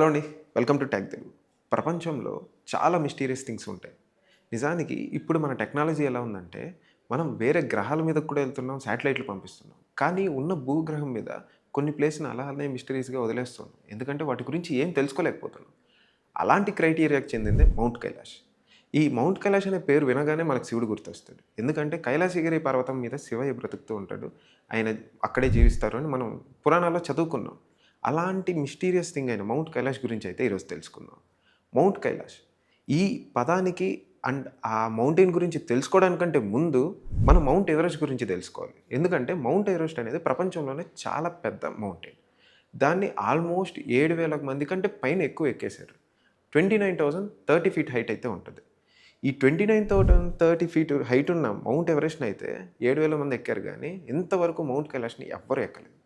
Hello అండి. Welcome to tech Telugu. ప్రపంచంలో చాలా మిస్టీరియస్ థింగ్స్ ఉంటాయి. నిజానికి ఇప్పుడు మన టెక్నాలజీ ఎలా ఉందంటే, మనం వేరే గ్రహాల మీదకి కూడా వెళ్తున్నాం, శాటిలైట్‌లు పంపిస్తున్నాం. కానీ ఉన్న భూగ్రహం మీద కొన్ని ప్లేస్‌ని అలానే మిస్టరీస్‌గా వదిలేస్తున్నాం. ఎందుకంటే వాటి గురించి ఏం తెలుసుకోలేకపోతున్నాం. అలాంటి క్రైటీరియాకి చెందిందే మౌంట్ కైలాష్. ఈ మౌంట్ కైలాష్ అనే పేరు వినగానే మనకు శివుడు గుర్తొస్తాడు. ఎందుకంటే కైలాసగిరి పర్వతం మీద శివయ్య బ్రతుకుతూ ఉంటాడు. ఆయన అక్కడే జీవిస్తారు అని మనం పురాణాల్లో చదువుకున్నాం. అలాంటి మిస్టీరియస్ థింగ్ అయిన మౌంట్ కైలాష్ గురించి అయితే ఈరోజు తెలుసుకుందాం. మౌంట్ కైలాష్ ఈ పదానికి అండ్ ఆ మౌంటైన్ గురించి తెలుసుకోవడానికంటే ముందు మనం మౌంట్ ఎవరెస్ట్ గురించి తెలుసుకోవాలి. ఎందుకంటే మౌంట్ ఎవరెస్ట్ అనేది ప్రపంచంలోనే చాలా పెద్ద మౌంటైన్. దాన్ని ఆల్మోస్ట్ 7,000 మంది కంటే పైన ఎక్కువ ఎక్కేశారు. 29,030 ఫీట్ హైట్ అయితే ఉంటది. ఈ 29,030 ఫీట్ హైట్ ఉన్న మౌంట్ ఎవరెస్ట్‌ని అయితే 7,000 మంది ఎక్కారు గానీ, ఇంతవరకు మౌంట్ కైలాష్‌ని ఎవ్వరు ఎక్కలేదు.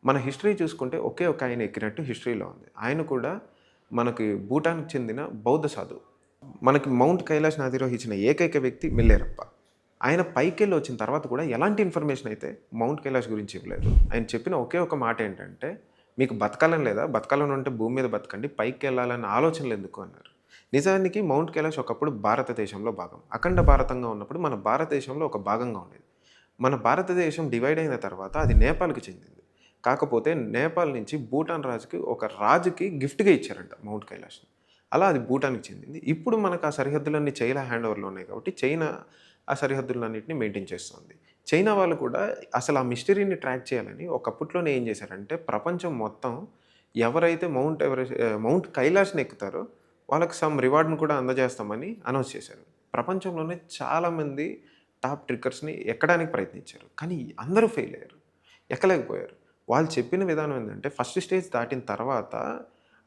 మన హిస్టరీ చూసుకుంటే ఒకే ఒక ఆయన ఎక్కినట్టు హిస్టరీలో ఉంది. ఆయన కూడా మనకి భూటాన్‌కి చెందిన బౌద్ధ సాధువు. మనకి మౌంట్ కైలాష్‌ని అధిరోహించిన ఏకైక వ్యక్తి మిల్లేరప్ప. ఆయన పైకెళ్ళి వచ్చిన తర్వాత కూడా ఎలాంటి ఇన్ఫర్మేషన్ అయితే మౌంట్ కైలాష్ గురించి ఇవ్వలేదు. ఆయన చెప్పిన ఒకే ఒక మాట ఏంటంటే, "మీకు బతకాలని లేదా? బతకాలని ఉంటే భూమి మీద బతకండి. పైకెళ్ళాలన్న ఆలోచనలు ఎందుకు?" అన్నారు. నిజానికి మౌంట్ కైలాష్ ఒకప్పుడు భారతదేశంలో భాగం. అఖండ భారతంగా ఉన్నప్పుడు మన భారతదేశంలో ఒక భాగంగా ఉండేది. మన భారతదేశం డివైడ్ అయిన తర్వాత అది నేపాల్‌కి చెందింది. కాకపోతే నేపాల్ నుంచి భూటాన్ రాజుకి గిఫ్ట్‌గా ఇచ్చారంట మౌంట్ కైలాష్‌ని. అలా అది భూటాన్‌కి చెందింది. ఇప్పుడు మనకు ఆ సరిహద్దులన్నీ చైనా హ్యాండ్ ఓవర్‌లో ఉన్నాయి కాబట్టి చైనా ఆ సరిహద్దులన్నిటిని మెయింటైన్ చేస్తుంది. చైనా వాళ్ళు కూడా అసలు ఆ మిస్టరీని ట్రాక్ చేయాలని ఒకప్పట్లోనే ఏం చేశారంటే ప్రపంచం మొత్తం ఎవరైతే మౌంట్ కైలాష్‌ని ఎక్కుతారో వాళ్ళకి సమ్ రివార్డ్‌ని కూడా అందజేస్తామని అనౌన్స్ చేశారు. ప్రపంచంలోనే చాలామంది టాప్ ట్రిక్కర్స్‌ని ఎక్కడానికి ప్రయత్నించారు. కానీ అందరూ ఫెయిల్ అయ్యారు. ఎక్కలేకపోయారు. వాళ్ళు చెప్పిన విధానం ఏందంటే, ఫస్ట్ స్టేజ్ దాటిన తర్వాత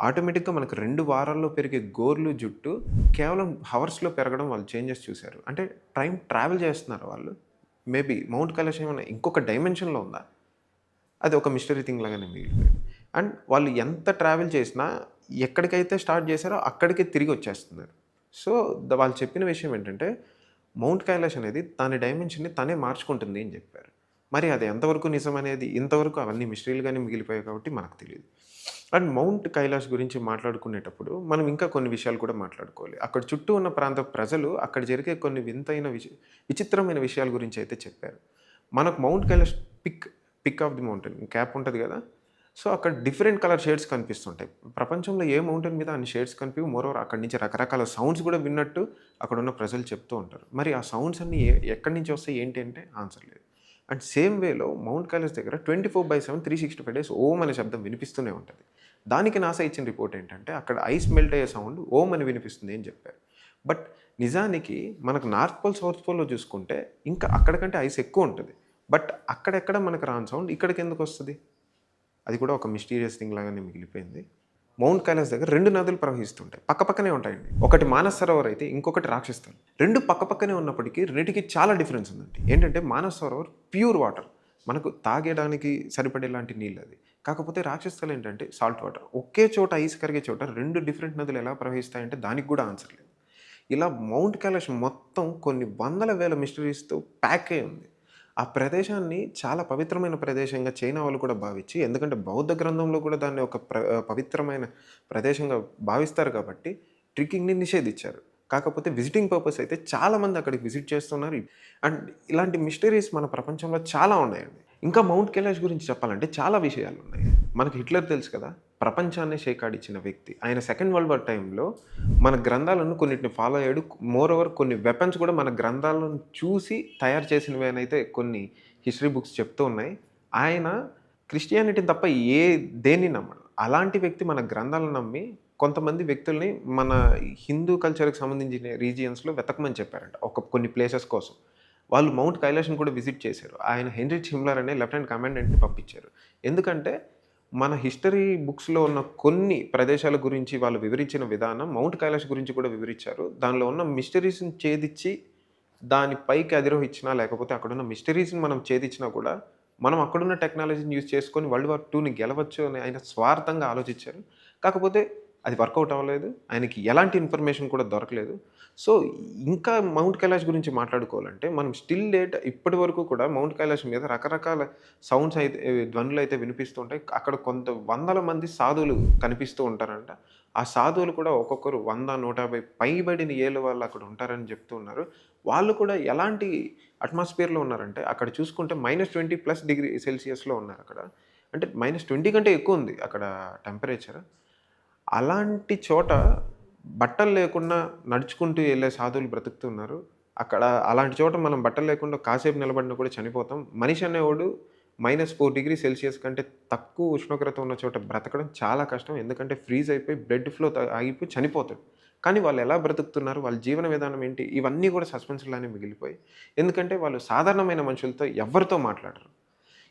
ఆటోమేటిక్‌గా మనకు 2 వారాల్లో పెరిగే గోర్లు, జుట్టు కేవలం హవర్స్‌లో పెరగడం వాళ్ళు చేంజెస్ చూసారు. అంటే టైమ్ ట్రావెల్ చేస్తున్నారా వాళ్ళు? మేబీ మౌంట్ కైలాష్ ఏమన్నా ఇంకొక డైమెన్షన్‌లో ఉందా? అది ఒక మిస్టరీ థింగ్ లాగానే మిగిలిపోయింది. అండ్ వాళ్ళు ఎంత ట్రావెల్ చేసినా ఎక్కడికైతే స్టార్ట్ చేశారో అక్కడికే తిరిగొచ్చేస్తున్నారు. సో, వాళ్ళు చెప్పిన విషయం ఏంటంటే, మౌంట్ కైలాష్ అనేది దాని డైమెన్షన్‌ని తనే మార్చుకుంటుంది అని చెప్పారు. మరి అది ఎంతవరకు నిజమనేది ఇంతవరకు అవన్నీ మిస్టరీలుగానే మిగిలిపోయాయి కాబట్టి మనకు తెలీదు. అండ్ మౌంట్ కైలాష్ గురించి మాట్లాడుకునేటప్పుడు మనం ఇంకా కొన్ని విషయాలు కూడా మాట్లాడుకోవాలి. అక్కడ చుట్టూ ఉన్న ప్రాంత ప్రజలు అక్కడ జరిగే కొన్ని వింతైన విచిత్రమైన విషయాల గురించి అయితే చెప్పారు. మనకు mount Kailash peak of the mountain cap ఉంటది గదా! సో, అక్కడ డిఫరెంట్ కలర్ షేడ్స్ కనిపిస్తుంటాయి. ప్రపంచంలో ఏ మౌంటైన్ మీద అన్ని షేడ్స్ కనిపియవు. మోరోవర్ అక్కడి నుంచి రకరకాల సౌండ్స్ గూడా విన్నట్టు అక్కడున్న ప్రజలు చెప్తూ ఉంటారు. మరి ఆ సౌండ్స్ అన్నీ ఎక్కడి నుంచి వస్తాయి ఏంటి అంటే ఆన్సర్ లేదు. అండ్ సేమ్ వేలో మౌంట్ కైలాష్ దగ్గర 24/7 365 డేస్ ఓం అనే శబ్దం వినిపిస్తూనే ఉంటది. దానికి నాసా ఇచ్చిన రిపోర్ట్ ఏంటంటే, అక్కడ ఐస్ మెల్ట్ అయ్యే సౌండ్ ఓం అని వినిపిస్తుంది అని చెప్పారు. బట్ నిజానికి మనకు నార్త్ పోల్, సౌత్ పోల్‌లో చూసుకుంటే ఇంకా అక్కడ కంటే ఐస్ ఎక్కువ ఉంటది. బట్ అక్కడెక్కడ మనకు రాని సౌండ్ ఇక్కడికెందుకొస్తది? అది కూడా ఒక మిస్టీరియస్ థింగ్ లాగానే మిగిలిపోయింది. మౌంట్ కైలాస్ దగ్గర 2 నదులు ప్రవహిస్తుంటాయి. పక్కపక్కనే ఉంటాయండి. ఒకటి మానస్ సరోవర్ అయితే ఇంకొకటి రాక్షస్థల్. 2 పక్కపక్కనే ఉన్నప్పటికీ రెండిటికి చాలా డిఫరెన్స్ ఉందండి. ఏంటంటే మానస్ సరోవర్ ప్యూర్ వాటర్. మనకు తాగేయడానికి సరిపడేలాంటి నీళ్ళది. కాకపోతే రాక్షస్థల్ ఏంటంటే సాల్ట్ వాటర్. ఒకే చోట ఐస్ కరిగే చోట 2 డిఫరెంట్ నదులు ఎలా ప్రవహిస్తాయంటే దానికి కూడా ఆన్సర్ లేదు. ఇలా మౌంట్ కైలాష్ మొత్తం కొన్ని వందల వేల మిస్టరీస్‌తో ప్యాక్ అయ్యి ఉంది. ఆ ప్రదేశాన్ని చాలా పవిత్రమైన ప్రదేశంగా చైనా వాళ్ళు కూడా భావించి, ఎందుకంటే బౌద్ధ గ్రంథంలో కూడా దాన్ని ఒక పవిత్రమైన ప్రదేశంగా భావిస్తారు కాబట్టి, ట్రెక్కింగ్‌ని నిషేధించారు. కాకపోతే విజిటింగ్ పర్పస్ అయితే చాలామంది అక్కడికి విజిట్ చేస్తున్నారు. అండ్ ఇలాంటి మిస్టరీస్ మన ప్రపంచంలో చాలా ఉన్నాయండి. ఇంకా మౌంట్ కైలాష్ గురించి చెప్పాలంటే చాలా విషయాలున్నాయి. మనకి హిట్లర్ తెలుసు కదా! ప్రపంచాన్నే షేకాడిచ్చిన వ్యక్తి. ఆయన సెకండ్ వరల్డ్ వార్ టైంలో మన గ్రంథాలను కొన్నిటిని ఫాలో అయ్యాడు. మోరోవర్ కొన్ని వెపన్స్ కూడా మన గ్రంథాలను చూసి తయారు చేసినవేనైతే కొన్ని హిస్టరీ బుక్స్ చెప్తూ ఉన్నాయి. ఆయన క్రిస్టియానిటీని తప్ప దేన్ని నమ్మడు. అలాంటి వ్యక్తి మన గ్రంథాలను నమ్మి కొంతమంది వ్యక్తుల్ని మన హిందూ కల్చర్‌కి సంబంధించిన రీజియన్స్‌లో వెతకమని చెప్పారంట. కొన్ని ప్లేసెస్ కోసం. వాళ్ళు మౌంట్ కైలాష్‌ని కూడా విజిట్ చేశారు. ఆయన హెన్రిచ్ హిమ్లర్ అనే లెఫ్టినెంట్ కమాండెంట్‌ని పంపించారు. ఎందుకంటే మన హిస్టరీ బుక్స్‌లో ఉన్న కొన్ని ప్రదేశాల గురించి వాళ్ళు వివరించిన విధానం మౌంట్ కైలాష్ గురించి కూడా వివరించారు. దానిలో ఉన్న మిస్టరీస్‌ని ఛేదిచ్చి దాని పైకి అధిరోహించినా లేకపోతే అక్కడున్న మిస్టరీస్‌ని మనం ఛేదించినా కూడా మనం అక్కడున్న టెక్నాలజీని యూజ్ చేసుకొని వరల్డ్ వార్ 2ని గెలవచ్చు అని ఆయన స్వార్థంగా ఆలోచించారు. కాకపోతే అది వర్కౌట్ అవ్వలేదు. ఆయనకి ఎలాంటి ఇన్ఫర్మేషన్ కూడా దొరకలేదు. సో, ఇంకా మౌంట్ కైలాష్ గురించి మాట్లాడుకోవాలంటే, మనం స్టిల్ డేట్ ఇప్పటి వరకు కూడా మౌంట్ కైలాష్ మీద రకరకాల సౌండ్స్ అయితే ధ్వనులైతే వినిపిస్తూ ఉంటాయి. అక్కడ కొంత వందల మంది సాధువులు కనిపిస్తూ ఉంటారంట. ఆ సాధువులు కూడా ఒక్కొక్కరు 100, 150 పైబడిన ఏళ్ళ వాళ్ళు అక్కడ ఉంటారని చెప్తూ ఉన్నారు. వాళ్ళు కూడా ఎలాంటి అట్మాస్ఫియర్‌లో ఉన్నారంటే, అక్కడ చూసుకుంటే -20+ డిగ్రీ సెల్సియస్‌లో ఉన్నారక్కడ. అంటే -20 కంటే ఎక్కువుంది అక్కడ టెంపరేచర్. అలాంటి చోట బట్టలు లేకుండా నడుచుకుంటూ ఎళ్ళే సాధువులు బ్రతుకుతున్నారు. అక్కడ అలాంటి చోట మనం బట్టలు లేకుండా కాసేపు నిలబడినా కూడా చనిపోతాం. మనిషి అనేవాడు -4 ° కంటే తక్కువ ఉష్ణోగ్రత ఉన్న చోట బ్రతకడం చాలా కష్టం. ఎందుకంటే ఫ్రీజ్ అయిపోయి బ్లడ్ ఫ్లో ఆగిపోయి చనిపోతాడు. కానీ వాళ్ళు ఎలా బ్రతుకుతున్నారు? వాళ్ళ జీవన విధానం ఏంటి? ఇవన్నీ కూడా సస్పెన్స్‌లానే మిగిలిపోయాయి. ఎందుకంటే వాళ్ళు సాధారణమైన మనుషులతో ఎవరితో మాట్లాడరు.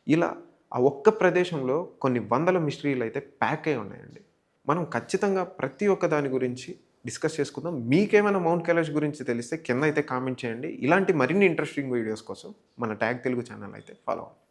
ఇలా ఆ ఒక్క ప్రదేశంలో కొన్ని వందల మిస్టరీలయితే ప్యాక్ అయ్యి ఉన్నాయండి. మనం ఖచ్చితంగా ప్రతి ఒక్క దాని గురించి డిస్కస్ చేసుకుందాం. మీకేమైనా మౌంట్ కైలాష్ గురించి తెలిస్తే కింద అయితే కామెంట్ చేయండి. ఇలాంటి మరిన్ని ఇంట్రెస్టింగ్ వీడియోస్ కోసం మన ట్యాగ్ తెలుగు ఛానల్ అయితే ఫాలో అవ్వండి.